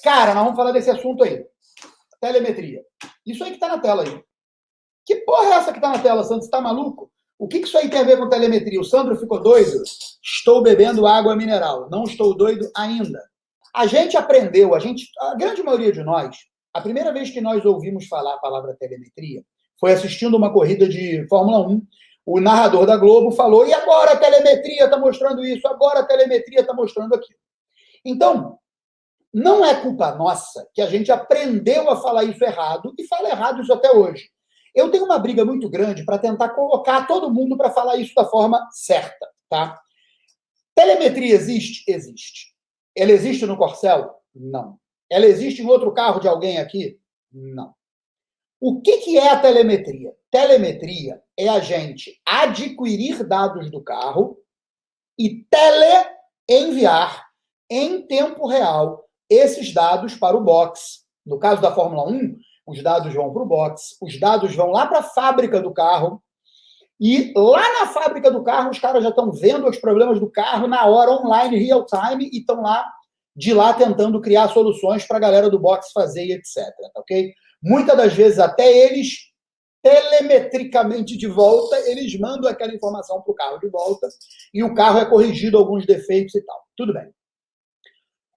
Cara, nós vamos falar desse assunto aí. Telemetria. Isso aí que tá na tela aí. Que porra é essa que tá na tela, Sandro? Você tá maluco? O que isso aí tem a ver com telemetria? O Sandro ficou doido? Estou bebendo água mineral. Não estou doido ainda. A gente aprendeu, a grande maioria de nós, a primeira vez que nós ouvimos falar a palavra telemetria foi assistindo uma corrida de Fórmula 1. O narrador da Globo falou, e agora a telemetria está mostrando isso, agora a telemetria está mostrando aquilo. Então, não é culpa nossa que a gente aprendeu a falar isso errado e fala errado isso até hoje. Eu tenho uma briga muito grande para tentar colocar todo mundo para falar isso da forma certa, tá? Telemetria existe? Existe. Ela existe no Corcel? Não. Ela existe em outro carro de alguém aqui? Não. O que é a telemetria? Telemetria é a gente adquirir dados do carro e teleenviar em tempo real esses dados para o box. No caso da Fórmula 1, os dados vão para o box, os dados vão lá para a fábrica do carro, e lá na fábrica do carro, os caras já estão vendo os problemas do carro na hora, online, real time, e estão lá, de lá, tentando criar soluções para a galera do box fazer e etc. Ok? Muitas das vezes, até eles, telemetricamente de volta, eles mandam aquela informação para o carro de volta, e o carro é corrigido alguns defeitos e tal. Tudo bem.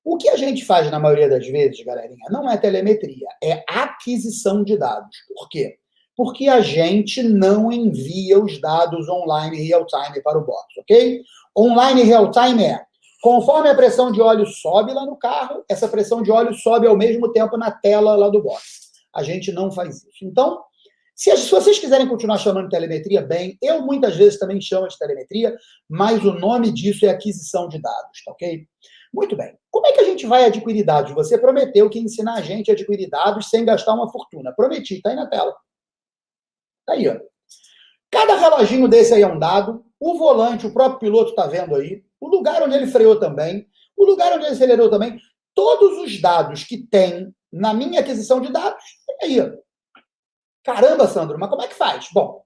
O que a gente faz na maioria das vezes, galerinha, não é telemetria, é aquisição de dados. Por quê? Porque a gente não envia os dados online real-time para o box, ok? Online real-time é, conforme a pressão de óleo sobe lá no carro, essa pressão de óleo sobe ao mesmo tempo na tela lá do box. A gente não faz isso. Então, se vocês quiserem continuar chamando de telemetria, bem, eu muitas vezes também chamo de telemetria, mas o nome disso é aquisição de dados, tá ok? Muito bem. Como é que a gente vai adquirir dados? Você prometeu que ia ensinar a gente a adquirir dados sem gastar uma fortuna. Prometi, tá aí na tela. Tá aí, ó. Cada reloginho desse aí é um dado. O volante, o próprio piloto tá vendo aí. O lugar onde ele freou também. O lugar onde ele acelerou também. Todos os dados que tem na minha aquisição de dados, tem aí, ó. Caramba, Sandro, mas como é que faz? Bom,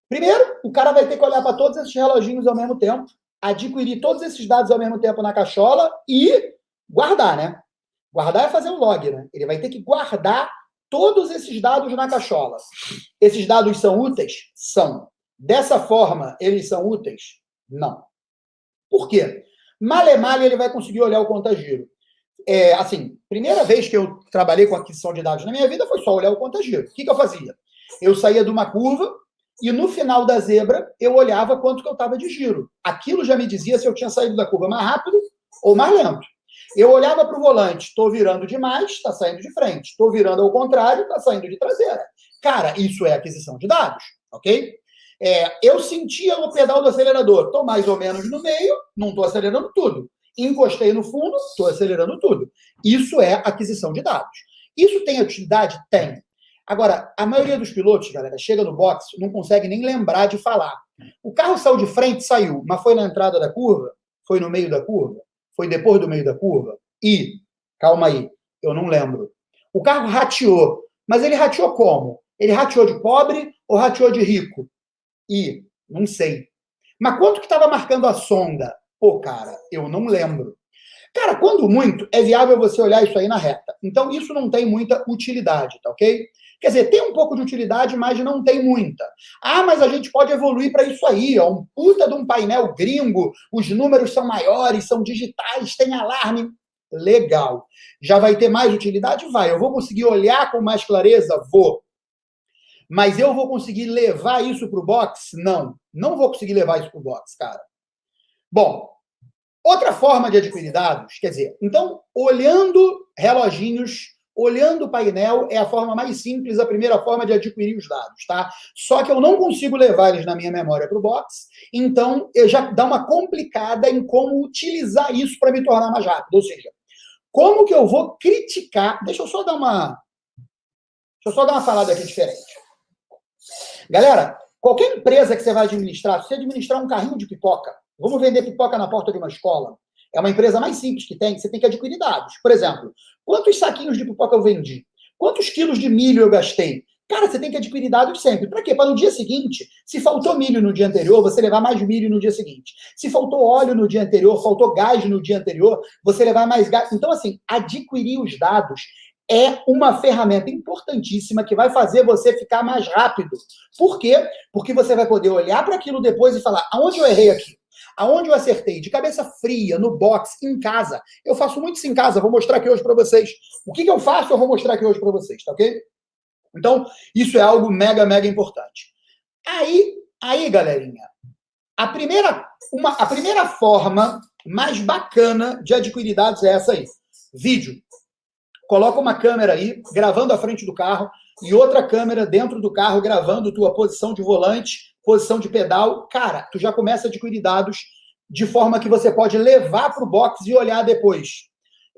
primeiro, o cara vai ter que olhar para todos esses reloginhos ao mesmo tempo, adquirir todos esses dados ao mesmo tempo na cachola e guardar, né? Guardar é fazer um log, né? Ele vai ter que guardar todos esses dados na cachola. Esses dados são úteis? São. Dessa forma, eles são úteis? Não. Por quê? Male ele vai conseguir olhar o conta-giro. Assim, primeira vez que eu trabalhei com aquisição de dados na minha vida foi só olhar o conta-giro. O que eu fazia? Eu saía de uma curva e no final da zebra eu olhava quanto que eu estava de giro. Aquilo já me dizia se eu tinha saído da curva mais rápido ou mais lento. Eu olhava para o volante, estou virando demais, está saindo de frente. Estou virando ao contrário, está saindo de traseira. Cara, isso é aquisição de dados, ok? Eu sentia no pedal do acelerador, estou mais ou menos no meio, não estou acelerando tudo. Encostei no fundo, estou acelerando tudo. Isso é aquisição de dados. Isso tem utilidade? Tem. Agora, a maioria dos pilotos, galera, chega no box, não consegue nem lembrar de falar. O carro saiu de frente, saiu, mas foi na entrada da curva? Foi no meio da curva? Foi depois do meio da curva? Calma aí, eu não lembro. O carro rateou, mas ele rateou como? Ele rateou de pobre ou rateou de rico? Não sei. Mas quanto que estava marcando a sonda? Pô, cara, eu não lembro. Cara, quando muito, é viável você olhar isso aí na reta. Então, isso não tem muita utilidade, tá ok? Quer dizer, tem um pouco de utilidade, mas não tem muita. Mas a gente pode evoluir para isso aí, ó. Um puta de um painel gringo, os números são maiores, são digitais, tem alarme. Legal. Já vai ter mais utilidade? Vai. Eu vou conseguir olhar com mais clareza? Vou. Mas eu vou conseguir levar isso para o box? Não. Não vou conseguir levar isso para o box, cara. Bom, outra forma de adquirir dados, quer dizer, então, olhando reloginhos, olhando o painel, é a forma mais simples, a primeira forma de adquirir os dados, tá? Só que eu não consigo levar eles na minha memória para o box, então eu já dá uma complicada em como utilizar isso para me tornar mais rápido. Ou seja, como que eu vou criticar... Deixa eu só dar uma falada aqui diferente. Galera, qualquer empresa que você vai administrar, se você administrar um carrinho de pipoca, vamos vender pipoca na porta de uma escola, é uma empresa mais simples que tem, você tem que adquirir dados. Por exemplo, quantos saquinhos de pipoca eu vendi? Quantos quilos de milho eu gastei? Cara, você tem que adquirir dados sempre. Para quê? Para no dia seguinte, se faltou milho no dia anterior, você levar mais milho no dia seguinte. Se faltou óleo no dia anterior, faltou gás no dia anterior, você levar mais gás. Então, assim, adquirir os dados é uma ferramenta importantíssima que vai fazer você ficar mais rápido. Por quê? Porque você vai poder olhar para aquilo depois e falar, aonde eu errei aqui? Aonde eu acertei? De cabeça fria, no box, em casa. Eu faço muito isso em casa, vou mostrar aqui hoje para vocês. O que eu faço, eu vou mostrar aqui hoje para vocês, tá ok? Então, isso é algo mega, mega importante. Aí, galerinha, a primeira forma mais bacana de adquirir dados é essa aí. Vídeo. Coloca uma câmera aí, gravando a frente do carro, e outra câmera dentro do carro, gravando tua posição de volante, posição de pedal. Cara, tu já começa a adquirir dados de forma que você pode levar para o box e olhar depois.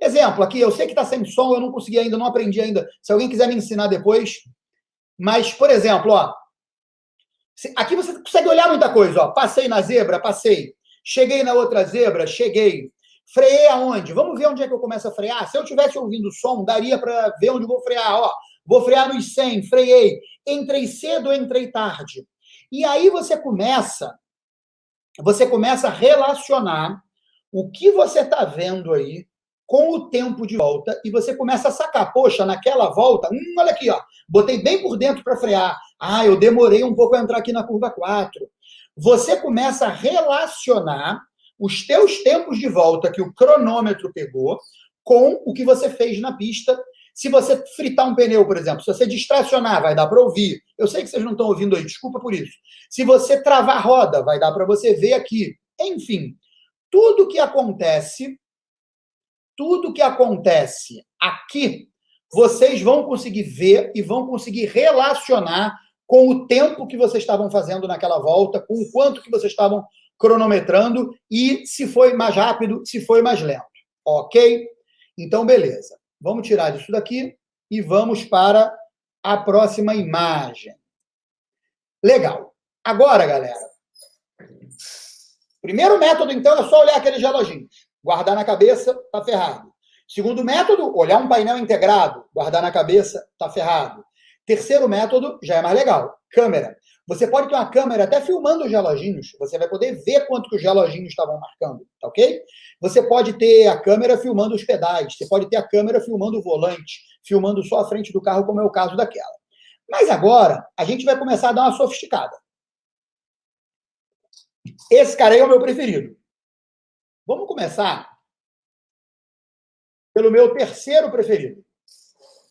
Exemplo, aqui, eu sei que está sem som, eu não consegui ainda, não aprendi ainda. Se alguém quiser me ensinar depois. Mas, por exemplo, ó, aqui você consegue olhar muita coisa. Ó. Passei na zebra, passei. Cheguei na outra zebra, cheguei. Freiei aonde? Vamos ver onde é que eu começo a frear. Se eu estivesse ouvindo o som, daria para ver onde eu vou frear. Ó, vou frear nos 100, freiei. Entrei cedo, entrei tarde. E aí você começa a relacionar o que você está vendo aí com o tempo de volta e você começa a sacar, poxa, naquela volta, olha aqui, ó, botei bem por dentro para frear. Ah, eu demorei um pouco a entrar aqui na curva 4. Você começa a relacionar os teus tempos de volta que o cronômetro pegou com o que você fez na pista. Se você fritar um pneu, por exemplo, se você distracionar, vai dar para ouvir. Eu sei que vocês não estão ouvindo aí, desculpa por isso. Se você travar a roda, vai dar para você ver aqui. Enfim, tudo que acontece aqui, vocês vão conseguir ver e vão conseguir relacionar com o tempo que vocês estavam fazendo naquela volta, com o quanto que vocês estavam cronometrando e se foi mais rápido, se foi mais lento. Ok? Então, beleza. Vamos tirar isso daqui e vamos para a próxima imagem. Legal. Agora, galera, primeiro método, então, é só olhar aqueles reloginhos. Guardar na cabeça, tá ferrado. Segundo método, olhar um painel integrado, guardar na cabeça, tá ferrado. Terceiro método, já é mais legal, câmera. Você pode ter uma câmera até filmando os reloginhos, você vai poder ver quanto que os reloginhos estavam marcando, tá ok? Você pode ter a câmera filmando os pedais, você pode ter a câmera filmando o volante, filmando só a frente do carro, como é o caso daquela. Mas agora, a gente vai começar a dar uma sofisticada. Esse cara aí é o meu preferido. Vamos começar pelo meu terceiro preferido.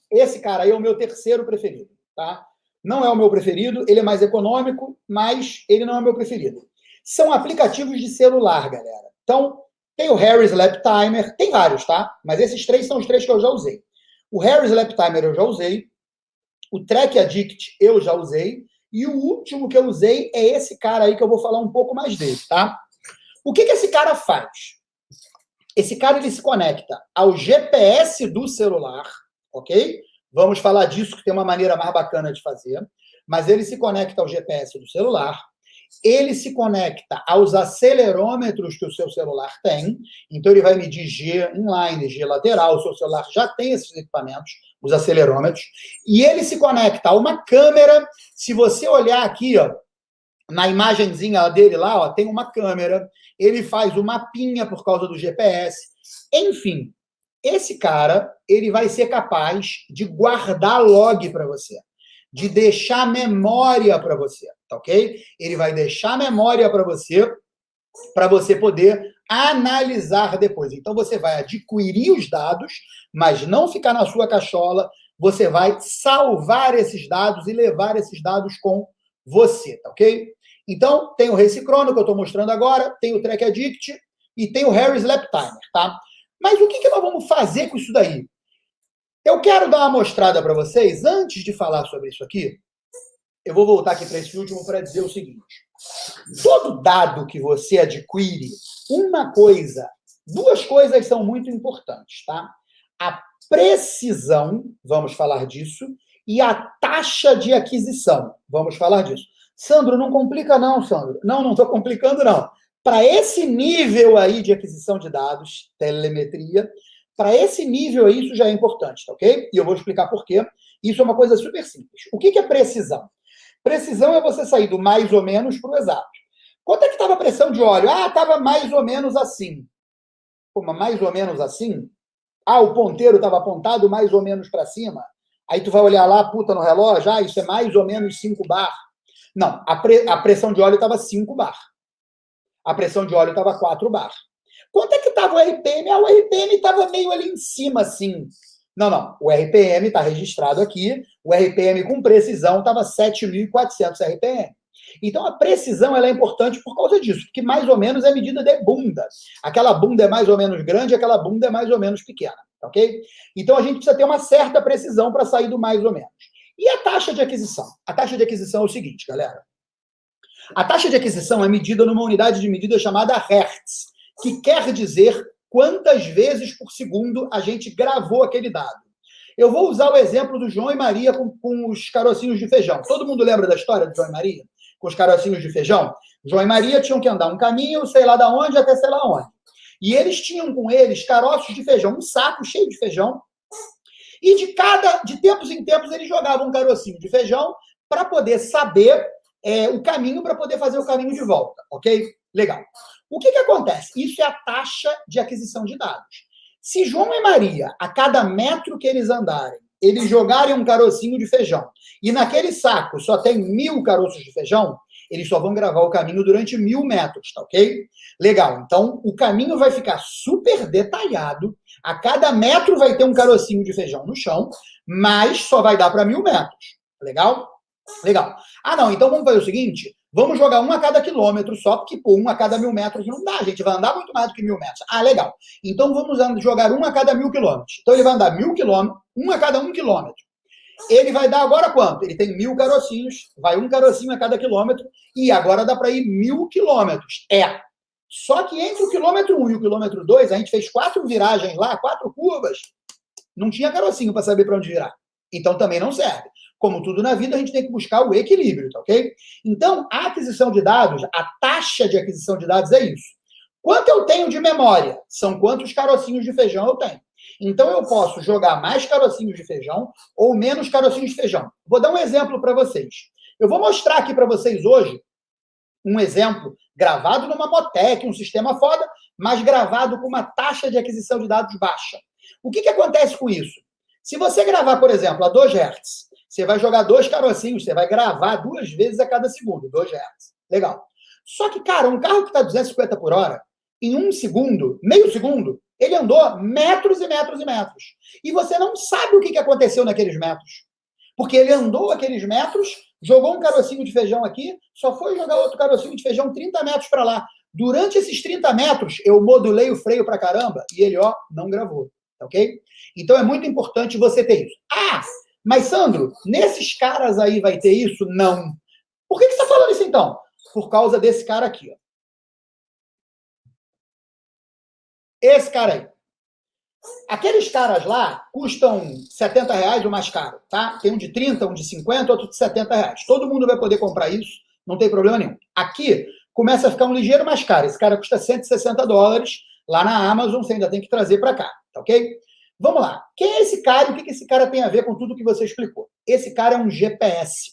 Esse cara aí é o meu terceiro preferido, tá? Não é o meu preferido, ele é mais econômico, mas ele não é o meu preferido. São aplicativos de celular, galera. Então, tem o Harry's Lap Timer, tem vários, tá? Mas esses três são os três que eu já usei. O Harry's Lap Timer eu já usei, o Track Addict eu já usei, e o último que eu usei é esse cara aí que eu vou falar um pouco mais dele, tá? O que esse cara faz? Esse cara, ele se conecta ao GPS do celular, ok? Vamos falar disso, que tem uma maneira mais bacana de fazer. Mas ele se conecta ao GPS do celular, ele se conecta aos acelerômetros que o seu celular tem, então ele vai medir G inline, G lateral, o seu celular já tem esses equipamentos, os acelerômetros, e ele se conecta a uma câmera. Se você olhar aqui, ó, na imagenzinha dele lá, ó, tem uma câmera, ele faz o mapinha por causa do GPS. Enfim, esse cara, ele vai ser capaz de guardar log para você, de deixar memória para você, tá ok? Ele vai deixar memória para você poder analisar depois. Então, você vai adquirir os dados, mas não ficar na sua cachola, você vai salvar esses dados e levar esses dados com você, tá ok? Então, tem o Race Chrono, que eu estou mostrando agora, tem o Track Addict e tem o Harry's Lap Timer, tá? Mas o que nós vamos fazer com isso daí? Eu quero dar uma mostrada para vocês, antes de falar sobre isso aqui, eu vou voltar aqui para esse último para dizer o seguinte. Todo dado que você adquire, duas coisas são muito importantes, tá? A precisão, vamos falar disso, e a taxa de aquisição, vamos falar disso. Sandro, não complica não, Sandro. Não estou complicando não. Para esse nível aí de aquisição de dados, telemetria, Para esse nível aí, isso já é importante, tá ok? E eu vou explicar por quê. Isso é uma coisa super simples. O que é precisão? Precisão é você sair do mais ou menos para o exato. Quanto é que estava a pressão de óleo? Ah, estava mais ou menos assim. Pô, mas mais ou menos assim? Ah, o ponteiro estava apontado mais ou menos para cima? Aí tu vai olhar lá, puta, no relógio, ah, isso é mais ou menos 5 bar. Não, a pressão de óleo estava 5 bar. A pressão de óleo estava 4 bar. Quanto é que estava o RPM? Ah, o RPM estava meio ali em cima, assim. Não. O RPM está registrado aqui. O RPM com precisão estava 7.400 RPM. Então, a precisão ela é importante por causa disso, porque mais ou menos é medida de bunda. Aquela bunda é mais ou menos grande, aquela bunda é mais ou menos pequena, ok? Então, a gente precisa ter uma certa precisão para sair do mais ou menos. E a taxa de aquisição? A taxa de aquisição é o seguinte, galera. A taxa de aquisição é medida numa unidade de medida chamada Hertz, que quer dizer quantas vezes por segundo a gente gravou aquele dado. Eu vou usar o exemplo do João e Maria com os carocinhos de feijão. Todo mundo lembra da história do João e Maria? Com os carocinhos de feijão? João e Maria tinham que andar um caminho, sei lá da onde até sei lá onde. E eles tinham com eles caroços de feijão, um saco cheio de feijão. E de tempos em tempos, eles jogavam um carocinho de feijão para poder saber o caminho, para poder fazer o caminho de volta, ok? Legal. O que acontece? Isso é a taxa de aquisição de dados. Se João e Maria, a cada metro que eles andarem, eles jogarem um carocinho de feijão, e naquele saco só tem 1.000 caroços de feijão, eles só vão gravar o caminho durante 1.000 metros, tá ok? Legal. Então, o caminho vai ficar super detalhado. A cada metro vai ter um carocinho de feijão no chão, mas só vai dar para 1.000 metros. Legal? Legal. Ah, não, então vamos fazer o seguinte, vamos jogar um a cada quilômetro só, porque pô, um a cada 1.000 metros não dá, a gente vai andar muito mais do que 1.000 metros. Ah, legal. Então vamos jogar um a cada 1.000 quilômetros. Então ele vai andar 1.000 quilômetros, um a cada 1 quilômetro. Ele vai dar agora quanto? Ele tem 1.000 carocinhos, vai um carocinho a cada quilômetro, e agora dá para ir 1.000 quilômetros. Só que entre o quilômetro 1 e o quilômetro 2, a gente fez 4 viragens lá, 4 curvas, não tinha carocinho para saber para onde virar. Então também não serve. Como tudo na vida, a gente tem que buscar o equilíbrio, tá ok? Então, a aquisição de dados, a taxa de aquisição de dados é isso. Quanto eu tenho de memória? São quantos carocinhos de feijão eu tenho. Então, eu posso jogar mais carocinhos de feijão ou menos carocinhos de feijão. Vou dar um exemplo para vocês. Eu vou mostrar aqui para vocês hoje um exemplo gravado numa Motec, um sistema foda, mas gravado com uma taxa de aquisição de dados baixa. O que acontece com isso? Se você gravar, por exemplo, a 2 Hz, você vai jogar 2 carocinhos, você vai gravar 2 vezes a cada segundo, 2 Hz. Legal. Só que, cara, um carro que está 250 por hora, em 1 segundo, meio segundo, ele andou metros e metros e metros. E você não sabe o que aconteceu naqueles metros. Porque ele andou aqueles metros, jogou um carocinho de feijão aqui, só foi jogar outro carocinho de feijão 30 metros para lá. Durante esses 30 metros, eu modulei o freio para caramba e ele, ó, não gravou. Ok? Então é muito importante você ter isso. Ah, mas Sandro, nesses caras aí vai ter isso? Não. Por que você está falando isso então? Por causa desse cara aqui, ó. Esse cara aí. Aqueles caras lá custam R$70 o mais caro, tá? Tem um de 30, um de 50, outro de R$70. Todo mundo vai poder comprar isso, não tem problema nenhum. Aqui começa a ficar um ligeiro mais caro. Esse cara custa $160. Lá na Amazon você ainda tem que trazer para cá, tá ok? Vamos lá. Quem é esse cara e o que esse cara tem a ver com tudo que você explicou? Esse cara é um GPS.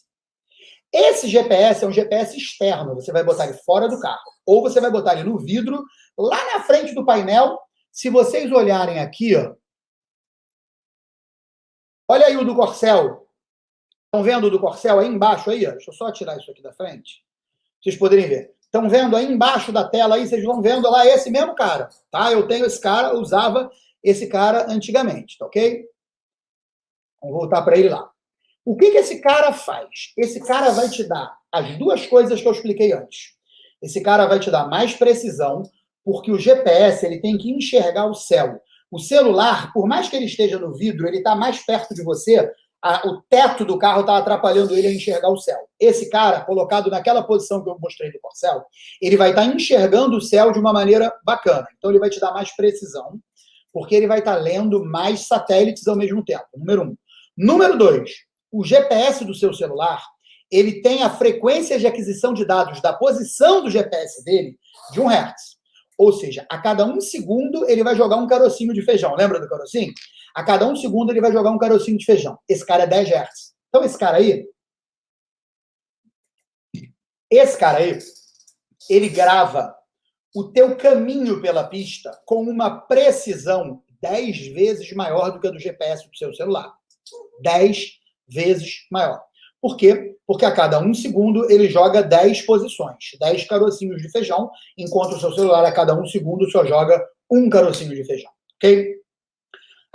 Esse GPS é um GPS externo. Você vai botar ele fora do carro. Ou você vai botar ele no vidro, lá na frente do painel. Se vocês olharem aqui, ó. Olha aí o do Corcel. Estão vendo o do Corcel aí embaixo? Aí, ó. Deixa eu só tirar isso aqui da frente. Vocês poderem ver. Estão vendo aí embaixo da tela aí? Vocês vão vendo lá esse mesmo cara. Tá? Eu tenho esse cara, eu usava esse cara antigamente, tá ok? Vamos voltar para ele lá. O que esse cara faz? Esse cara vai te dar as duas coisas que eu expliquei antes. Esse cara vai te dar mais precisão, porque o GPS ele tem que enxergar o céu. O celular, por mais que ele esteja no vidro, ele está mais perto de você, o teto do carro está atrapalhando ele a enxergar o céu. Esse cara, colocado naquela posição que eu mostrei do Corcel, ele vai estar enxergando o céu de uma maneira bacana. Então, ele vai te dar mais precisão, porque ele vai estar lendo mais satélites ao mesmo tempo, número 1. Número 2, o GPS do seu celular, ele tem a frequência de aquisição de dados da posição do GPS dele de 1 Hz. Ou seja, a cada 1 segundo ele vai jogar um carocinho de feijão. Lembra do carocinho? A cada 1 segundo ele vai jogar um carocinho de feijão. Esse cara é 10 Hz. Então esse cara aí, ele grava o teu caminho pela pista com uma precisão 10 vezes maior do que a do GPS do seu celular. 10 vezes maior. Por quê? Porque a cada 1 segundo ele joga 10 posições, 10 carocinhos de feijão, enquanto o seu celular a cada 1 segundo só joga um carocinho de feijão. Ok?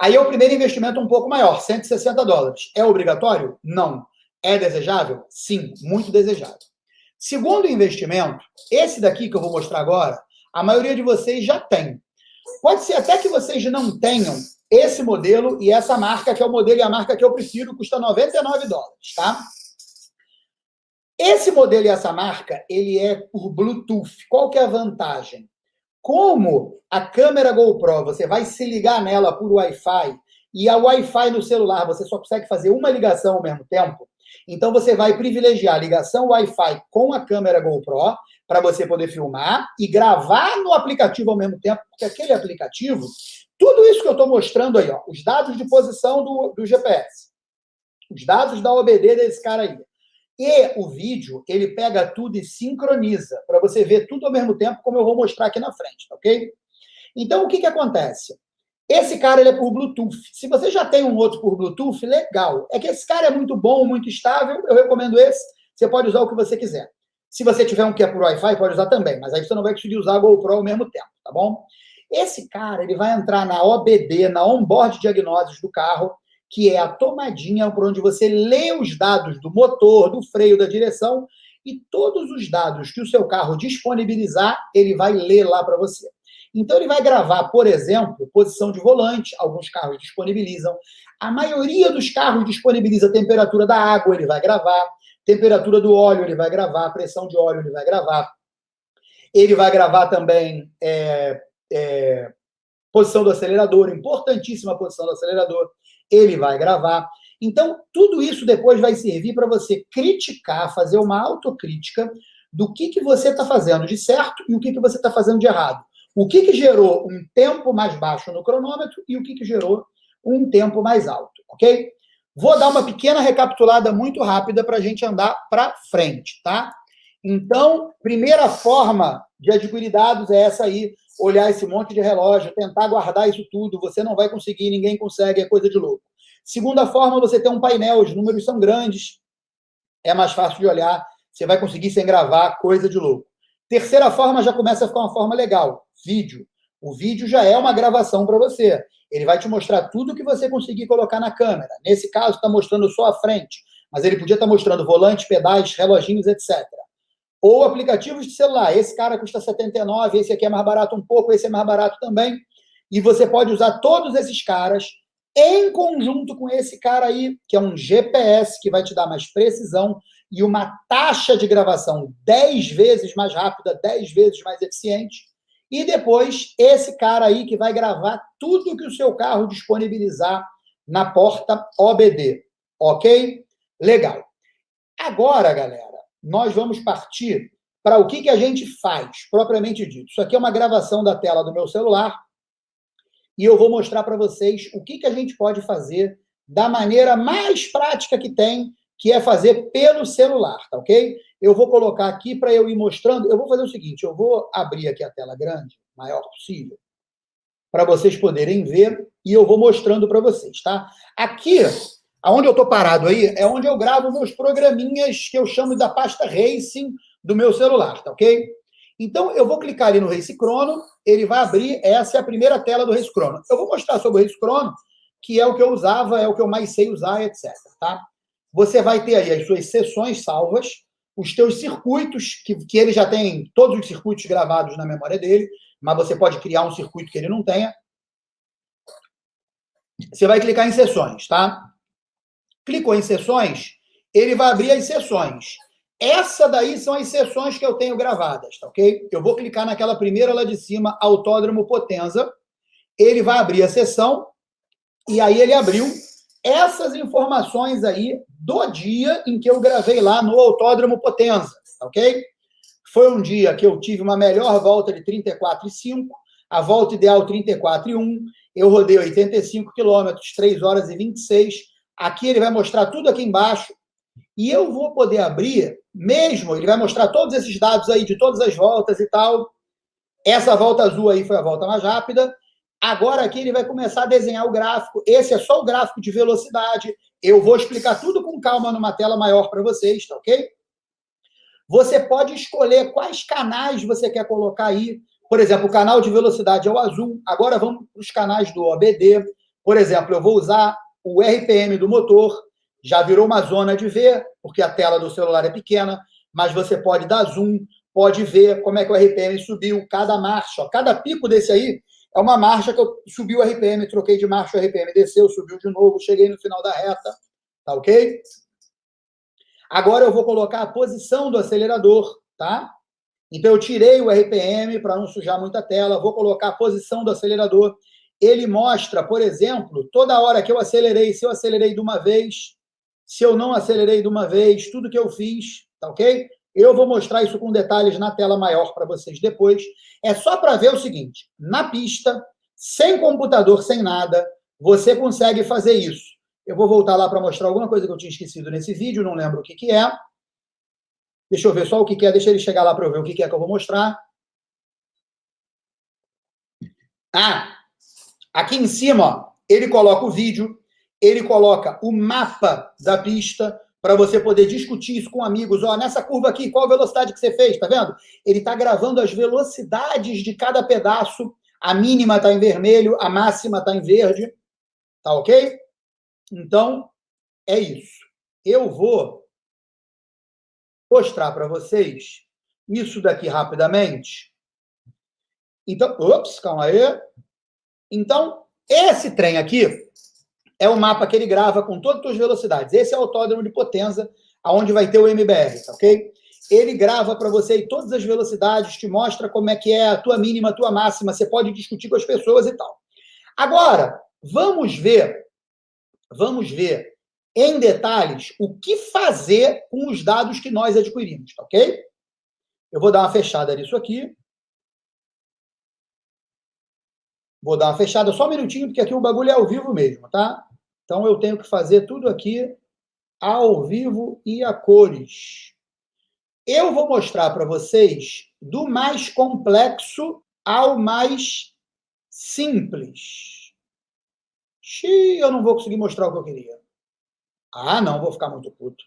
Aí é o primeiro investimento um pouco maior, $160. É obrigatório? Não. É desejável? Sim, muito desejável. Segundo investimento, esse daqui que eu vou mostrar agora, a maioria de vocês já tem. Pode ser até que vocês não tenham esse modelo e essa marca, que é o modelo e a marca que eu prefiro, custa $99, tá? Esse modelo e essa marca, ele é por Bluetooth. Qual que é a vantagem? Como a câmera GoPro, você vai se ligar nela por Wi-Fi, e a Wi-Fi no celular, você só consegue fazer uma ligação ao mesmo tempo, então você vai privilegiar a ligação Wi-Fi com a câmera GoPro, para você poder filmar e gravar no aplicativo ao mesmo tempo, porque aquele aplicativo, tudo isso que eu estou mostrando aí, ó, os dados de posição do GPS, os dados da OBD desse cara aí, e o vídeo, ele pega tudo e sincroniza, para você ver tudo ao mesmo tempo, como eu vou mostrar aqui na frente, ok? Então, o que acontece? Esse cara, ele é por Bluetooth. Se você já tem um outro por Bluetooth, legal. É que esse cara é muito bom, muito estável, eu recomendo esse. Você pode usar o que você quiser. Se você tiver um que é por Wi-Fi, pode usar também, mas aí você não vai conseguir usar a GoPro ao mesmo tempo, tá bom? Esse cara, ele vai entrar na OBD, na Onboard Diagnosis do carro, que é a tomadinha por onde você lê os dados do motor, do freio, da direção, e todos os dados que o seu carro disponibilizar, ele vai ler lá para você. Então, ele vai gravar, por exemplo, posição de volante, alguns carros disponibilizam. A maioria dos carros disponibiliza a temperatura da água, ele vai gravar. Temperatura do óleo, ele vai gravar. Pressão de óleo, ele vai gravar. Ele vai gravar também posição do acelerador, importantíssima posição do acelerador. Ele vai gravar. Então, tudo isso depois vai servir para você criticar, fazer uma autocrítica do que você está fazendo de certo e o que você está fazendo de errado. O que gerou um tempo mais baixo no cronômetro e o que gerou um tempo mais alto, ok? Vou dar uma pequena recapitulada muito rápida para a gente andar para frente, tá? Então, primeira forma de adquirir dados é essa aí, olhar esse monte de relógio, tentar guardar isso tudo, você não vai conseguir, ninguém consegue, é coisa de louco. Segunda forma, você tem um painel, os números são grandes, é mais fácil de olhar, você vai conseguir sem gravar, coisa de louco. Terceira forma, já começa a ficar uma forma legal, vídeo. O vídeo já é uma gravação para você. Ele vai te mostrar tudo que você conseguir colocar na câmera. Nesse caso, está mostrando só a frente, mas ele podia estar mostrando volante, pedais, reloginhos, etc. Ou aplicativos de celular. Esse cara custa R$79, esse aqui é mais barato um pouco, esse é mais barato também. E você pode usar todos esses caras em conjunto com esse cara aí, que é um GPS que vai te dar mais precisão e uma taxa de gravação 10 vezes mais rápida, 10 vezes mais eficiente. E depois, esse cara aí que vai gravar tudo que o seu carro disponibilizar na porta OBD. Ok? Legal. Agora, galera, nós vamos partir para o que a gente faz, propriamente dito. Isso aqui é uma gravação da tela do meu celular e eu vou mostrar para vocês o que a gente pode fazer da maneira mais prática que tem, que é fazer pelo celular, tá ok? Eu vou colocar aqui para eu ir mostrando. Eu vou fazer o seguinte, eu vou abrir aqui a tela grande, maior possível, para vocês poderem ver, e eu vou mostrando para vocês, tá? Aqui, aonde eu estou parado aí, é onde eu gravo meus programinhas que eu chamo da pasta Racing do meu celular, tá ok? Então, eu vou clicar ali no Race Chrono, ele vai abrir, essa é a primeira tela do Race Chrono. Eu vou mostrar sobre o Race Chrono, que é o que eu usava, é o que eu mais sei usar, etc, tá? Você vai ter aí as suas sessões salvas, os teus circuitos, que ele já tem todos os circuitos gravados na memória dele, mas você pode criar um circuito que ele não tenha. Você vai clicar em sessões, tá? Clicou em sessões, ele vai abrir as sessões. Essa daí são as sessões que eu tenho gravadas, tá ok? Eu vou clicar naquela primeira lá de cima, Autódromo Potenza. Ele vai abrir a sessão, e aí ele abriu essas informações aí do dia em que eu gravei lá no Autódromo Potenza, tá ok? Foi um dia que eu tive uma melhor volta de 34,5, a volta ideal 34,1, eu rodei 85 quilômetros, 3 horas e 26. Aqui ele vai mostrar tudo aqui embaixo, e eu vou poder abrir, mesmo, ele vai mostrar todos esses dados aí de todas as voltas e tal. Essa volta azul aí foi a volta mais rápida. Agora aqui ele vai começar a desenhar o gráfico. Esse é só o gráfico de velocidade. Eu vou explicar tudo com calma numa tela maior para vocês, tá ok? Você pode escolher quais canais você quer colocar aí. Por exemplo, o canal de velocidade é o azul. Agora vamos para os canais do OBD. Por exemplo, eu vou usar o RPM do motor. Já virou uma zona de ver, porque a tela do celular é pequena, mas você pode dar zoom, pode ver como é que o RPM subiu, cada marcha. Ó, cada pico desse aí é uma marcha que eu subi o RPM, troquei de marcha, o RPM desceu, subiu de novo, cheguei no final da reta. Tá ok? Agora eu vou colocar a posição do acelerador, tá? Então eu tirei o RPM para não sujar muita tela, vou colocar a posição do acelerador. Ele mostra, por exemplo, toda hora que eu acelerei, se eu acelerei de uma vez, se eu não acelerei de uma vez, tudo que eu fiz, tá ok? Eu vou mostrar isso com detalhes na tela maior para vocês depois. É só para ver o seguinte, na pista, sem computador, sem nada, você consegue fazer isso. Eu vou voltar lá para mostrar alguma coisa que eu tinha esquecido nesse vídeo, não lembro o que é. Deixa eu ver só o que é, deixa ele chegar lá para eu ver o que é que eu vou mostrar. Ah, aqui em cima, ó, ele coloca o vídeo, ele coloca o mapa da pista para você poder discutir isso com amigos. Ó, nessa curva aqui, qual a velocidade que você fez? Tá vendo? Ele está gravando as velocidades de cada pedaço. A mínima está em vermelho, a máxima está em verde. Tá ok? Então, é isso. Eu vou mostrar para vocês isso daqui rapidamente. Então, ops, calma aí. Então, esse trem aqui é o mapa que ele grava com todas as suas velocidades. Esse é o autódromo de Potenza, onde vai ter o MBR, tá ok? Ele grava para você aí todas as velocidades, te mostra como é que é a tua mínima, a tua máxima, você pode discutir com as pessoas e tal. Agora, vamos ver em detalhes o que fazer com os dados que nós adquirimos, tá ok? Eu vou dar uma fechada nisso aqui. Vou dar uma fechada só um minutinho, porque aqui o bagulho é ao vivo mesmo, tá? Então eu tenho que fazer tudo aqui ao vivo e a cores. Eu vou mostrar para vocês do mais complexo ao mais simples. Xiii, eu não vou conseguir mostrar o que eu queria. Ah, não, vou ficar muito puto.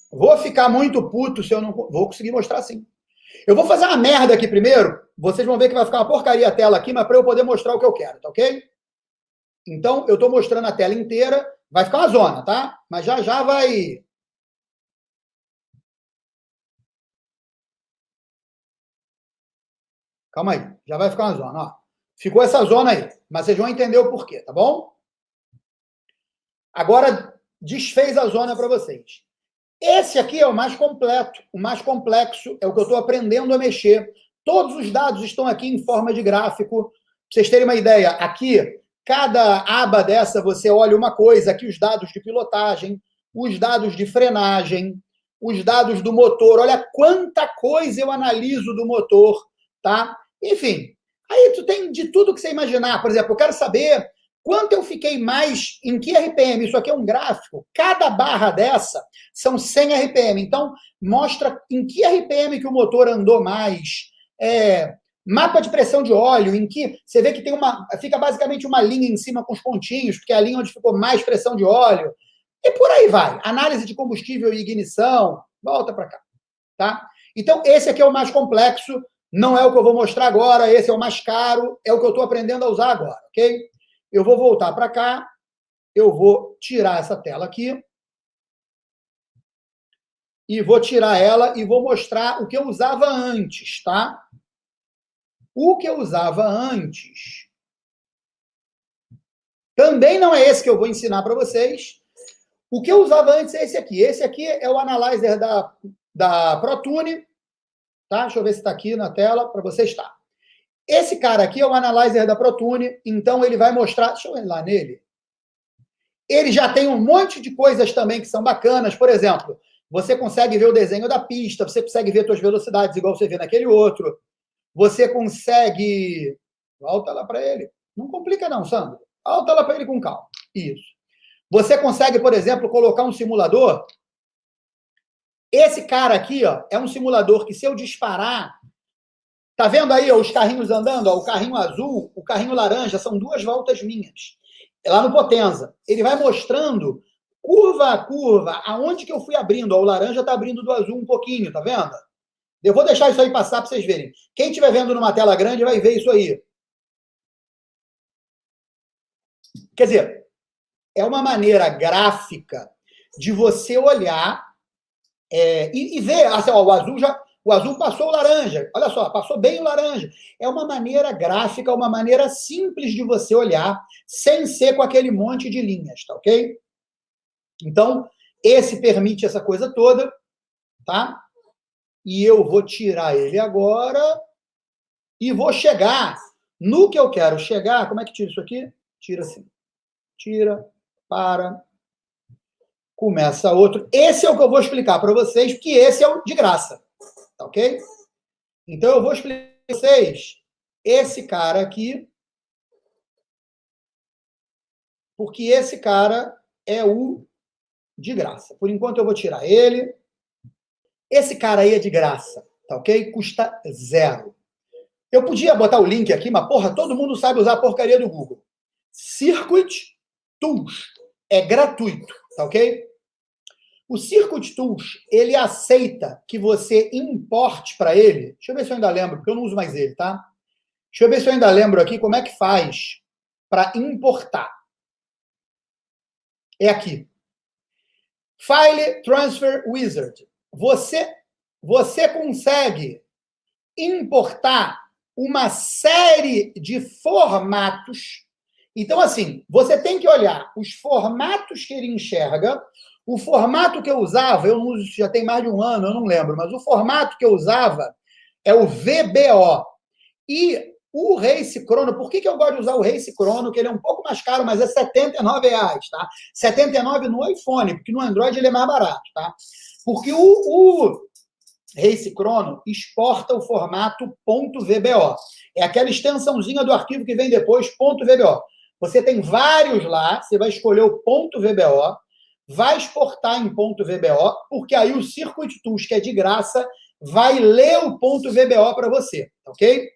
Vou ficar muito puto se eu não vou conseguir mostrar sim. Eu vou fazer uma merda aqui primeiro, vocês vão ver que vai ficar uma porcaria a tela aqui, mas para eu poder mostrar o que eu quero, tá ok? Então, eu estou mostrando a tela inteira, vai ficar uma zona, tá? Mas já já vai... Calma aí, já vai ficar uma zona, ó. Ficou essa zona aí, mas vocês vão entender o porquê, tá bom? Agora, desfez a zona para vocês. Esse aqui é o mais completo, o mais complexo, é o que eu estou aprendendo a mexer. Todos os dados estão aqui em forma de gráfico. Para vocês terem uma ideia, aqui, cada aba dessa, você olha uma coisa, aqui os dados de pilotagem, os dados de frenagem, os dados do motor. Olha quanta coisa eu analiso do motor, tá? Enfim, aí tu tem de tudo que você imaginar. Por exemplo, eu quero saber quanto eu fiquei mais, em que RPM. Isso aqui é um gráfico. Cada barra dessa são 100 RPM. Então, mostra em que RPM que o motor andou mais. Mapa de pressão de óleo, em que você vê que tem fica basicamente uma linha em cima com os pontinhos, porque é a linha onde ficou mais pressão de óleo. E por aí vai. Análise de combustível e ignição. Volta para cá. Tá? Então, esse aqui é o mais complexo. Não é o que eu vou mostrar agora. Esse é o mais caro. É o que eu estou aprendendo a usar agora. Ok? Eu vou voltar para cá. Eu vou tirar essa tela aqui. E vou tirar ela e vou mostrar o que eu usava antes, tá? O que eu usava antes também não é esse que eu vou ensinar para vocês. O que eu usava antes é esse aqui. Esse aqui é o Analyzer da ProTune. Tá? Deixa eu ver se está aqui na tela para você estar. Esse cara aqui é o Analyzer da ProTune. Então, ele vai mostrar... Deixa eu ir lá nele. Ele já tem um monte de coisas também que são bacanas. Por exemplo, Você consegue ver o desenho da pista, você consegue ver suas velocidades, igual você vê naquele outro. Você consegue... Volta lá para ele. Não complica não, Sandro. Volta lá para ele com calma. Isso. Você consegue, por exemplo, colocar um simulador. Esse cara aqui, ó, é um simulador que, se eu disparar... Tá vendo aí ó, os carrinhos andando? Ó, o carrinho azul, o carrinho laranja, são 2 voltas minhas. É lá no Potenza. Ele vai mostrando, curva a curva, aonde que eu fui abrindo. Ó, o laranja tá abrindo do azul um pouquinho, tá vendo? Eu vou deixar isso aí passar para vocês verem. Quem estiver vendo numa tela grande vai ver isso aí. Quer dizer, é uma maneira gráfica de você olhar e ver. Assim, ó, o azul passou o laranja. Olha só, passou bem o laranja. É uma maneira gráfica, uma maneira simples de você olhar, sem ser com aquele monte de linhas, tá ok? Então, esse permite essa coisa toda, tá? E eu vou tirar ele agora e vou chegar no que eu quero chegar. Como é que tira isso aqui? Tira assim. Tira, para, começa outro. Esse é o que eu vou explicar para vocês, porque esse é o de graça, tá ok? Então, eu vou explicar para vocês esse cara aqui, porque esse cara é o de graça. Por enquanto, eu vou tirar ele. Esse cara aí é de graça, tá ok? Custa 0. Eu podia botar o link aqui, mas, porra, todo mundo sabe usar a porcaria do Google. Circuit Tools. É gratuito, tá ok? O Circuit Tools, ele aceita que você importe para ele. Deixa eu ver se eu ainda lembro, porque eu não uso mais ele, tá? Deixa eu ver se eu ainda lembro aqui como é que faz para importar. É aqui. File Transfer Wizard. Você consegue importar uma série de formatos. Então, assim, você tem que olhar os formatos que ele enxerga. O formato que eu usava, eu não uso, já tem mais de um ano, eu não lembro, mas o formato que eu usava é o VBO. E o Race Chrono, por que eu gosto de usar o Race Chrono? Que ele é um pouco mais caro, mas é R$79, tá? R$79 no iPhone, porque no Android ele é mais barato, tá? Porque o Race Chrono exporta o formato .vbo. É aquela extensãozinha do arquivo que vem depois, .vbo. Você tem vários lá, você vai escolher o .vbo, vai exportar em .vbo, porque aí o Circuit Tools, que é de graça, vai ler o .vbo para você, ok?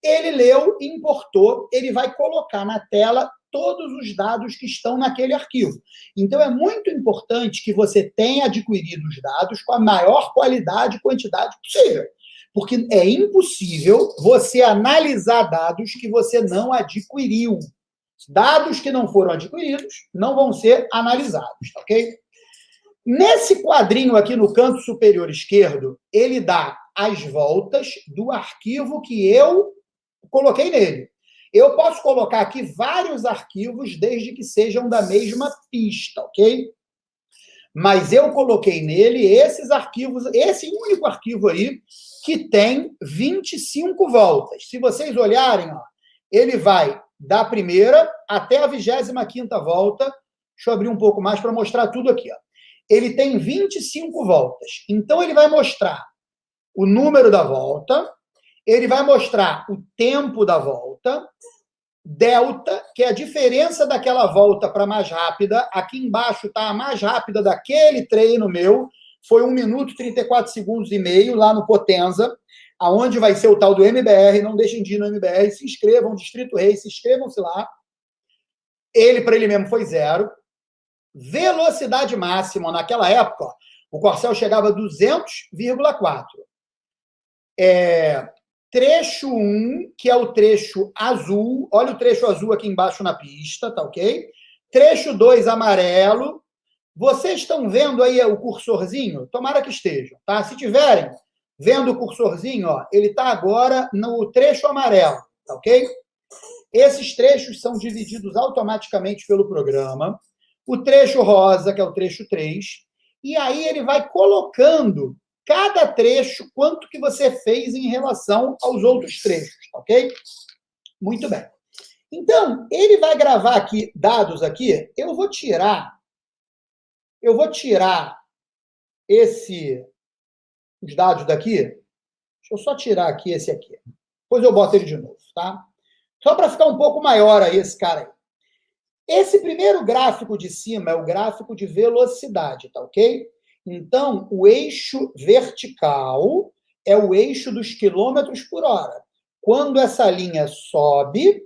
Ele leu, importou, ele vai colocar na tela todos os dados que estão naquele arquivo. Então, é muito importante que você tenha adquirido os dados com a maior qualidade e quantidade possível. Porque é impossível você analisar dados que você não adquiriu. Dados que não foram adquiridos não vão ser analisados, ok? Nesse quadrinho aqui no canto superior esquerdo, ele dá as voltas do arquivo que eu coloquei nele. Eu posso colocar aqui vários arquivos, desde que sejam da mesma pista, ok? Mas eu coloquei nele esses arquivos, esse único arquivo aí, que tem 25 voltas. Se vocês olharem, ó, ele vai da primeira até a 25ª volta. Deixa eu abrir um pouco mais para mostrar tudo aqui, ó. Ele tem 25 voltas. Então, ele vai mostrar o número da volta, ele vai mostrar o tempo da volta, delta, que é a diferença daquela volta para mais rápida. Aqui embaixo está a mais rápida daquele treino meu, foi 1 minuto e 34 segundos e meio, lá no Potenza, aonde vai ser o tal do MBR. Não deixem de ir no MBR, se inscrevam, Distrito Race, inscrevam-se lá. Ele, para ele mesmo, foi 0. Velocidade máxima, naquela época, ó, o Corcel chegava a 200,4. Trecho 1, que é o trecho azul. Olha o trecho azul aqui embaixo na pista, tá ok? Trecho 2, amarelo. Vocês estão vendo aí o cursorzinho? Tomara que estejam, tá? Se tiverem vendo o cursorzinho, ó, ele está agora no trecho amarelo, tá ok? Esses trechos são divididos automaticamente pelo programa. O trecho rosa, que é o trecho 3, e aí ele vai colocando cada trecho, quanto que você fez em relação aos outros trechos, ok? Muito bem. Então, ele vai gravar aqui dados aqui, eu vou tirar os dados daqui. Deixa eu só tirar aqui esse aqui. Depois eu boto ele de novo, tá? Só para ficar um pouco maior aí esse cara aí. Esse primeiro gráfico de cima é o gráfico de velocidade, tá ok? Então, o eixo vertical é o eixo dos quilômetros por hora. Quando essa linha sobe,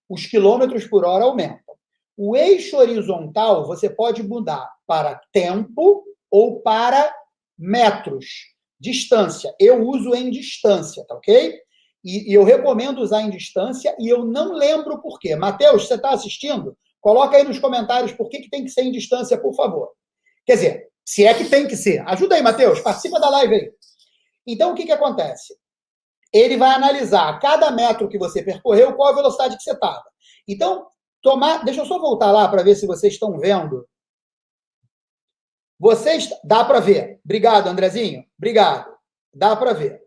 os quilômetros por hora aumentam. O eixo horizontal você pode mudar para tempo ou para metros, distância. Eu uso em distância, tá ok? E eu recomendo usar em distância e eu não lembro por quê. Mateus, você está assistindo? Coloca aí nos comentários por que tem que ser em distância, por favor. Quer dizer, se é que tem que ser. Ajuda aí, Mateus, participa da live aí. Então, o que acontece? Ele vai analisar a cada metro que você percorreu, qual a velocidade que você estava. Então, deixa eu só voltar lá para ver se vocês estão vendo. Dá para ver. Obrigado, Andrezinho. Obrigado. Dá para ver.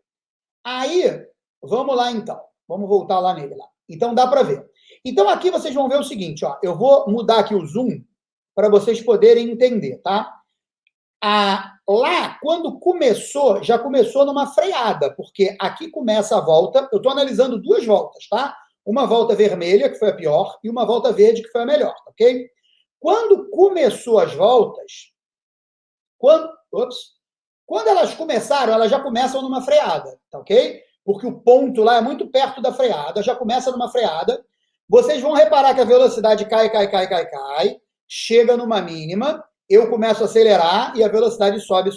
Aí, vamos lá então. Vamos voltar lá nele lá. Então, dá para ver. Então, aqui vocês vão ver o seguinte, ó. Eu vou mudar aqui o zoom para vocês poderem entender, tá? Lá, quando começou, já começou numa freada, porque aqui começa a volta. Eu estou analisando duas voltas, tá? Uma volta vermelha, que foi a pior, e uma volta verde, que foi a melhor, ok? Quando começou as voltas, quando elas começaram, elas já começam numa freada, tá ok? Porque o ponto lá é muito perto da freada, já começa numa freada. Vocês vão reparar que a velocidade cai, chega numa mínima, eu começo a acelerar e a velocidade sobe.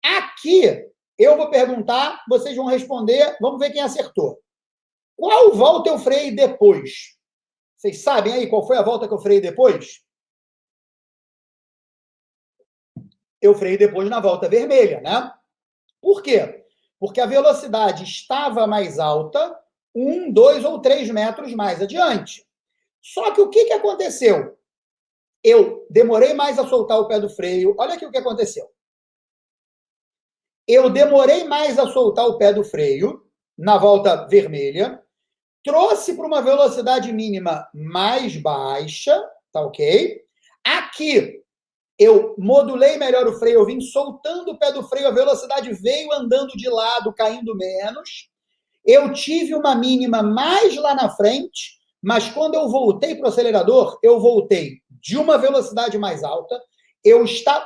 Aqui, eu vou perguntar, vocês vão responder, vamos ver quem acertou. Qual volta eu freiei depois? Vocês sabem aí qual foi a volta que eu freiei depois? Eu freiei depois na volta vermelha, né? Por quê? Porque a velocidade estava mais alta 1, 2 ou 3 metros mais adiante. Só que o que aconteceu? Eu demorei mais a soltar o pé do freio. Olha aqui o que aconteceu. Eu demorei mais a soltar o pé do freio na volta vermelha, trouxe para uma velocidade mínima mais baixa, tá ok? Aqui, eu modulei melhor o freio, eu vim soltando o pé do freio, a velocidade veio andando de lado, caindo menos. Eu tive uma mínima mais lá na frente, mas quando eu voltei para o acelerador, eu voltei de uma velocidade mais alta.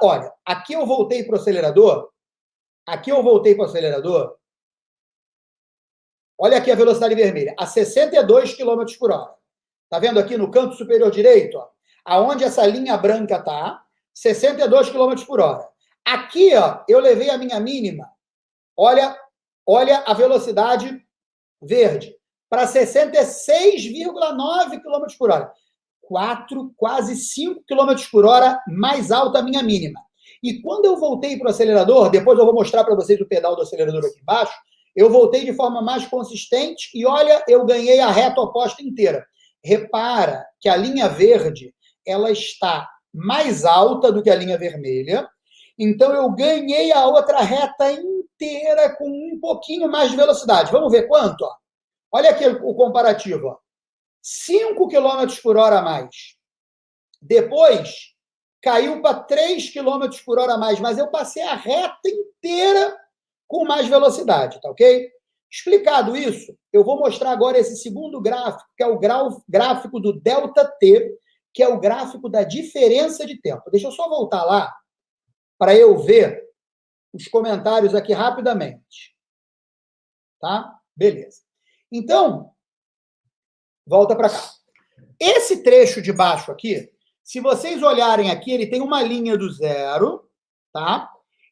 Olha, aqui eu voltei para o acelerador. Olha aqui a velocidade vermelha, a 62 km por hora. Tá vendo aqui no canto superior direito? Ó, aonde essa linha branca tá, 62 km por hora. Aqui, ó, eu levei a minha mínima. Olha a velocidade verde para 66,9 km por hora. 4, quase 5 km por hora mais alta a minha mínima. E quando eu voltei para o acelerador, depois eu vou mostrar para vocês o pedal do acelerador aqui embaixo, eu voltei de forma mais consistente e, olha, eu ganhei a reta oposta inteira. Repara que a linha verde, ela está mais alta do que a linha vermelha, então eu ganhei a outra reta inteira com um pouquinho mais de velocidade. Vamos ver quanto? Ó. Olha aqui o comparativo. Ó. 5 km por hora a mais. Depois, caiu para 3 km por hora a mais, mas eu passei a reta inteira com mais velocidade, tá ok? Explicado isso, eu vou mostrar agora esse segundo gráfico, que é o gráfico do ΔT, que é o gráfico da diferença de tempo. Deixa eu só voltar lá para eu ver os comentários aqui rapidamente. Tá? Beleza. Então, volta para cá. Esse trecho de baixo aqui, se vocês olharem aqui, ele tem uma linha do zero, tá?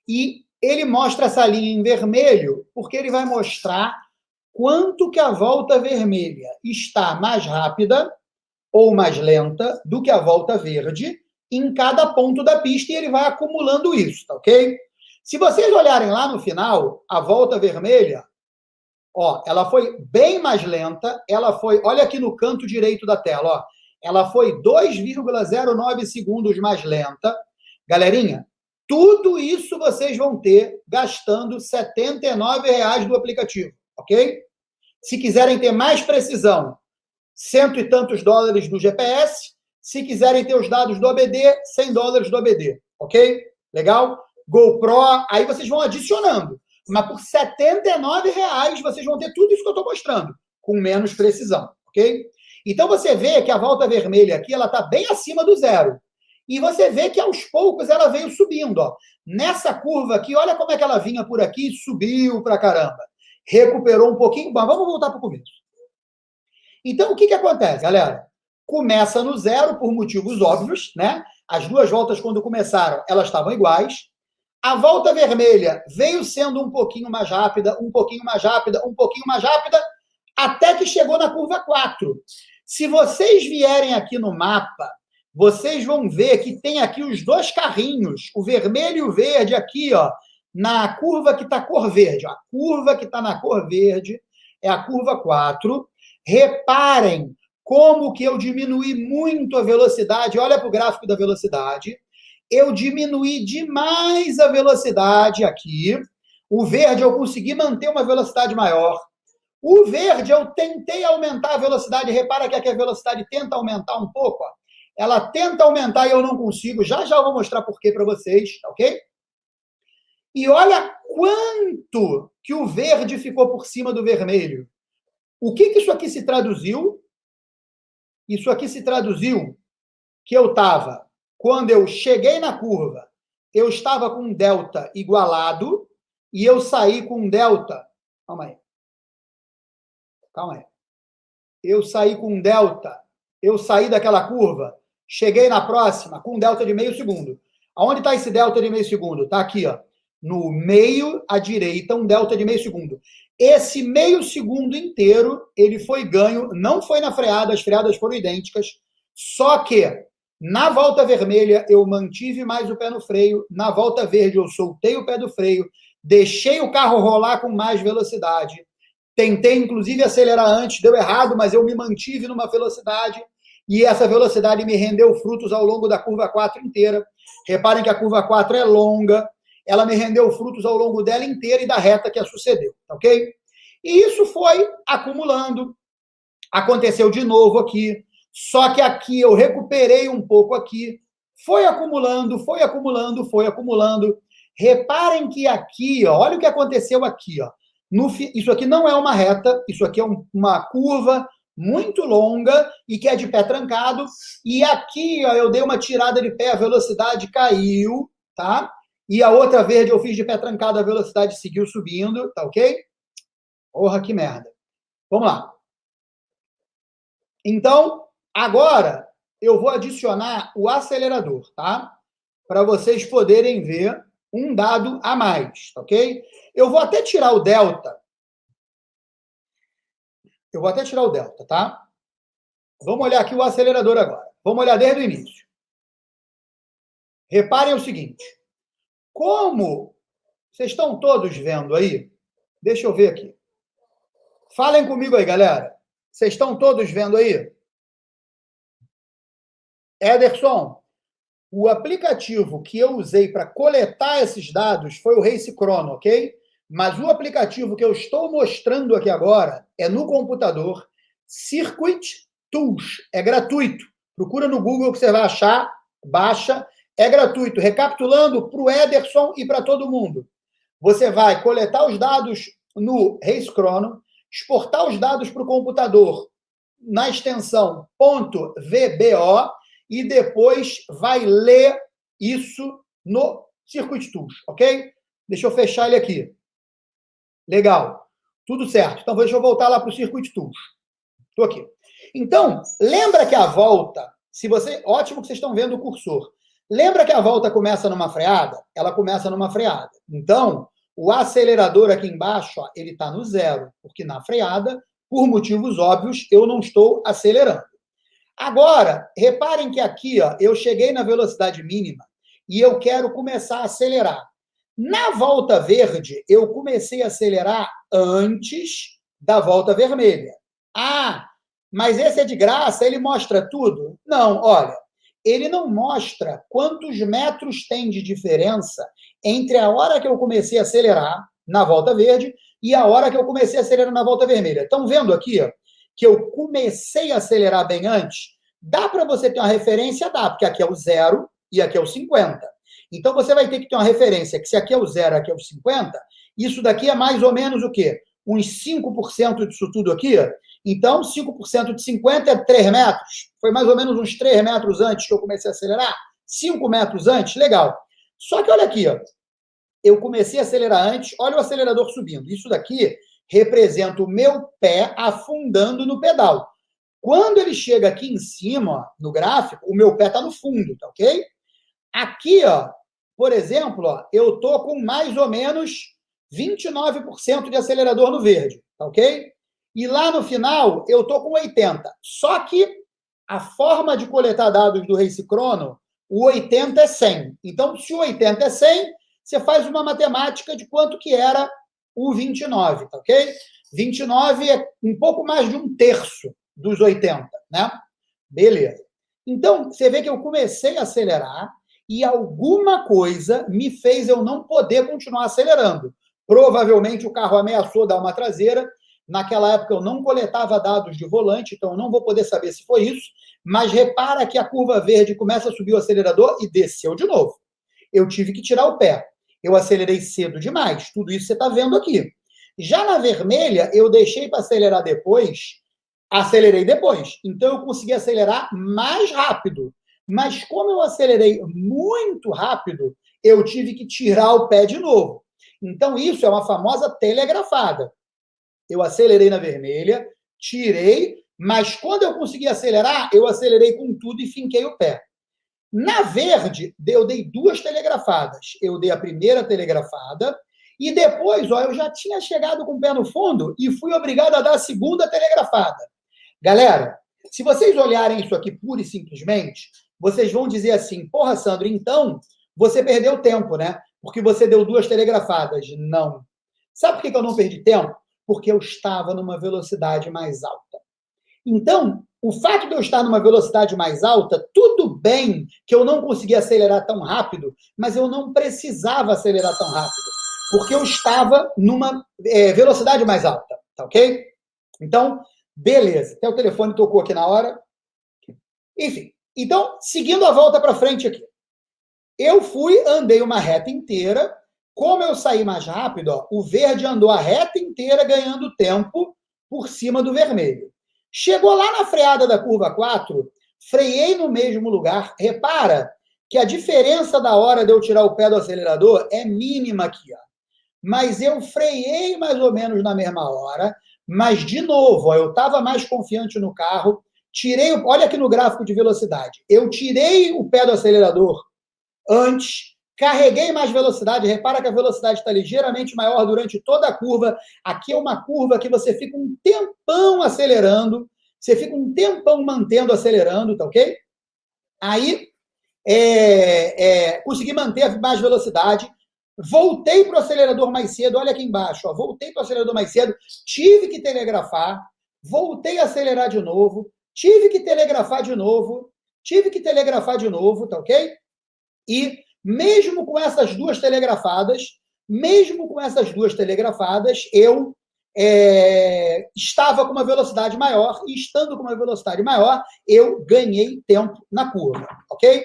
E ele mostra essa linha em vermelho, porque ele vai mostrar quanto que a volta vermelha está mais rápida ou mais lenta do que a volta verde em cada ponto da pista, e ele vai acumulando isso, tá ok? Se vocês olharem lá no final, a volta vermelha, ó, ela foi bem mais lenta, ela foi, olha aqui no canto direito da tela, ó, ela foi 2,09 segundos mais lenta. Galerinha, tudo isso vocês vão ter gastando R$ 79,00 do aplicativo, ok? Se quiserem ter mais precisão, cento e tantos dólares do GPS. Se quiserem ter os dados do ABD, $100 do ABD, ok? Legal? GoPro, aí vocês vão adicionando. Mas por R$79 vocês vão ter tudo isso que eu estou mostrando, com menos precisão, ok? Então você vê que a volta vermelha aqui, ela está bem acima do zero. E você vê que aos poucos ela veio subindo, ó. Nessa curva aqui, olha como é que ela vinha por aqui e subiu pra caramba. Recuperou um pouquinho. Bom, vamos voltar para o começo. Então, o que acontece, galera? Começa no zero por motivos óbvios, né? As duas voltas, quando começaram, elas estavam iguais. A volta vermelha veio sendo um pouquinho mais rápida, um pouquinho mais rápida, um pouquinho mais rápida, até que chegou na curva 4. Se vocês vierem aqui no mapa, vocês vão ver que tem aqui os dois carrinhos, o vermelho e o verde aqui, ó, na curva que está cor verde. Ó. A curva que está na cor verde é a curva 4. Reparem como que eu diminuí muito a velocidade. Olha para o gráfico da velocidade. Eu diminuí demais a velocidade aqui. O verde eu consegui manter uma velocidade maior. O verde eu tentei aumentar a velocidade. Repara que aqui a velocidade tenta aumentar um pouco. Ó. Ela tenta aumentar e eu não consigo. Já já eu vou mostrar por quê para vocês, ok? E olha quanto que o verde ficou por cima do vermelho. O que isso aqui se traduziu? Isso aqui se traduziu que eu estava, quando eu cheguei na curva, eu estava com um delta igualado e eu saí com um delta... Calma aí. Calma aí. Eu saí com um delta, eu saí daquela curva, cheguei na próxima com um delta de meio segundo. Aonde está esse delta de meio segundo? Está aqui, ó. No meio, à direita, um delta de meio segundo. Esse meio segundo inteiro, ele foi ganho, não foi na freada, as freadas foram idênticas, só que na volta vermelha eu mantive mais o pé no freio, na volta verde eu soltei o pé do freio, deixei o carro rolar com mais velocidade, tentei inclusive acelerar antes, deu errado, mas eu me mantive numa velocidade, e essa velocidade me rendeu frutos ao longo da curva 4 inteira. Reparem que a curva 4 é longa, ela me rendeu frutos ao longo dela inteira e da reta que a sucedeu, ok? E isso foi acumulando. Aconteceu de novo aqui, só que aqui eu recuperei um pouco aqui, foi acumulando, foi acumulando, foi acumulando. Reparem que aqui, ó, olha o que aconteceu aqui, ó. Isso aqui não é uma reta, isso aqui é uma curva muito longa e que é de pé trancado. E aqui, ó, eu dei uma tirada de pé, a velocidade caiu, tá? E a outra verde eu fiz de pé trancado, a velocidade seguiu subindo, tá ok? Porra, que merda. Vamos lá. Então, agora eu vou adicionar o acelerador, tá? Para vocês poderem ver um dado a mais, tá ok? Eu vou até tirar o delta. Eu vou até tirar o delta, tá? Vamos olhar aqui o acelerador agora. Vamos olhar desde o início. Reparem o seguinte. Como vocês estão todos vendo aí? Deixa eu ver aqui. Falem comigo aí, galera. Vocês estão todos vendo aí? Ederson, o aplicativo que eu usei para coletar esses dados foi o Race Chrono, ok? Mas o aplicativo que eu estou mostrando aqui agora é no computador Circuit Tools. É gratuito. Procura no Google que você vai achar, baixa. É gratuito. Recapitulando para o Ederson e para todo mundo. Você vai coletar os dados no Race Chrono, exportar os dados para o computador na extensão .vbo e depois vai ler isso no Circuit Tools, ok? Deixa eu fechar ele aqui. Legal. Tudo certo. Então, deixa eu voltar lá para o Circuit Tools. Estou aqui. Então, lembra que a volta, ótimo que vocês estão vendo o cursor. Lembra que a volta começa numa freada? Ela começa numa freada. Então, o acelerador aqui embaixo, ó, ele está no zero, porque na freada, por motivos óbvios, eu não estou acelerando. Agora, reparem que aqui, ó, eu cheguei na velocidade mínima e eu quero começar a acelerar. Na volta verde, eu comecei a acelerar antes da volta vermelha. Ah, mas esse é de graça, ele mostra tudo? Não, olha, ele não mostra quantos metros tem de diferença entre a hora que eu comecei a acelerar na volta verde e a hora que eu comecei a acelerar na volta vermelha. Estão vendo aqui, ó, que eu comecei a acelerar bem antes? Dá para você ter uma referência? Dá, porque aqui é o 0 e aqui é o 50. Então, você vai ter que ter uma referência que se aqui é o 0 aqui é o 50, isso daqui é mais ou menos o quê? Uns 5% disso tudo aqui. Então, 5% de 50 é 3 metros. Foi mais ou menos uns 3 metros antes que eu comecei a acelerar. 5 metros antes, legal. Só que olha aqui, ó. Eu comecei a acelerar antes, olha o acelerador subindo. Isso daqui representa o meu pé afundando no pedal. Quando ele chega aqui em cima, ó, no gráfico, o meu pé está no fundo, tá ok? Aqui, ó, por exemplo, ó, eu tô com mais ou menos 29% de acelerador no verde, tá ok? E lá no final, eu tô com 80%. Só que a forma de coletar dados do Race Chrono, o 80 é 100. Então, se o 80 é 100, você faz uma matemática de quanto que era o 29, tá ok? 29 é um pouco mais de 1/3 dos 80, né? Beleza. Então, você vê que eu comecei a acelerar e alguma coisa me fez eu não poder continuar acelerando. Provavelmente o carro ameaçou dar uma traseira. Naquela época eu não coletava dados de volante, então eu não vou poder saber se foi isso, mas repara que a curva verde começa a subir o acelerador e desceu de novo. Eu tive que tirar o pé. Eu acelerei cedo demais. Tudo isso você está vendo aqui. Já na vermelha, eu deixei para acelerar depois, acelerei depois. Então, eu consegui acelerar mais rápido. Mas como eu acelerei muito rápido, eu tive que tirar o pé de novo. Então, isso é uma famosa telegrafada. Eu acelerei na vermelha, tirei, mas quando eu consegui acelerar, eu acelerei com tudo e finquei o pé. Na verde, eu dei 2 telegrafadas. Eu dei a primeira telegrafada e depois, ó, eu já tinha chegado com o pé no fundo e fui obrigado a dar a segunda telegrafada. Galera, se vocês olharem isso aqui pura e simplesmente, vocês vão dizer assim, porra, Sandro, então você perdeu tempo, né? Porque você deu 2 telegrafadas. Não. Sabe por que eu não perdi tempo? Porque eu estava numa velocidade mais alta. Então, o fato de eu estar numa velocidade mais alta, tudo bem que eu não conseguia acelerar tão rápido, mas eu não precisava acelerar tão rápido, porque eu estava numa velocidade mais alta, tá ok? Então, beleza. Até o telefone tocou aqui na hora. Enfim, então, seguindo a volta para frente aqui. Eu andei uma reta inteira. Como eu saí mais rápido, ó, o verde andou a reta inteira ganhando tempo por cima do vermelho. Chegou lá na freada da curva 4, freiei no mesmo lugar. Repara que a diferença da hora de eu tirar o pé do acelerador é mínima aqui, ó. Mas eu freiei mais ou menos na mesma hora. Mas, de novo, ó, eu estava mais confiante no carro. Olha aqui no gráfico de velocidade. Eu tirei o pé do acelerador antes, carreguei mais velocidade. Repara que a velocidade está ligeiramente maior durante toda a curva. Aqui é uma curva que você fica um tempão acelerando, você fica um tempão mantendo acelerando, tá ok? Aí, consegui manter mais velocidade, voltei para o acelerador mais cedo, olha aqui embaixo, ó, voltei para o acelerador mais cedo, tive que telegrafar, voltei a acelerar de novo, tive que telegrafar de novo, tá ok? E mesmo com essas 2 telegrafadas, eu estava com uma velocidade maior, e estando com uma velocidade maior, eu ganhei tempo na curva, ok?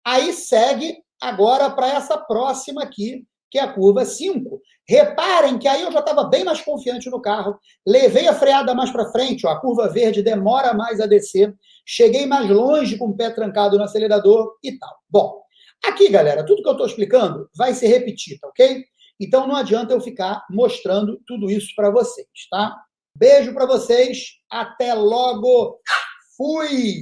Aí segue agora para essa próxima aqui, que é a curva 5. Reparem que aí eu já estava bem mais confiante no carro, levei a freada mais para frente, ó, a curva verde demora mais a descer, cheguei mais longe com o pé trancado no acelerador e tal. Bom, aqui, galera, tudo que eu estou explicando vai se repetir, tá ok? Então, não adianta eu ficar mostrando tudo isso para vocês, tá? Beijo para vocês, até logo, fui!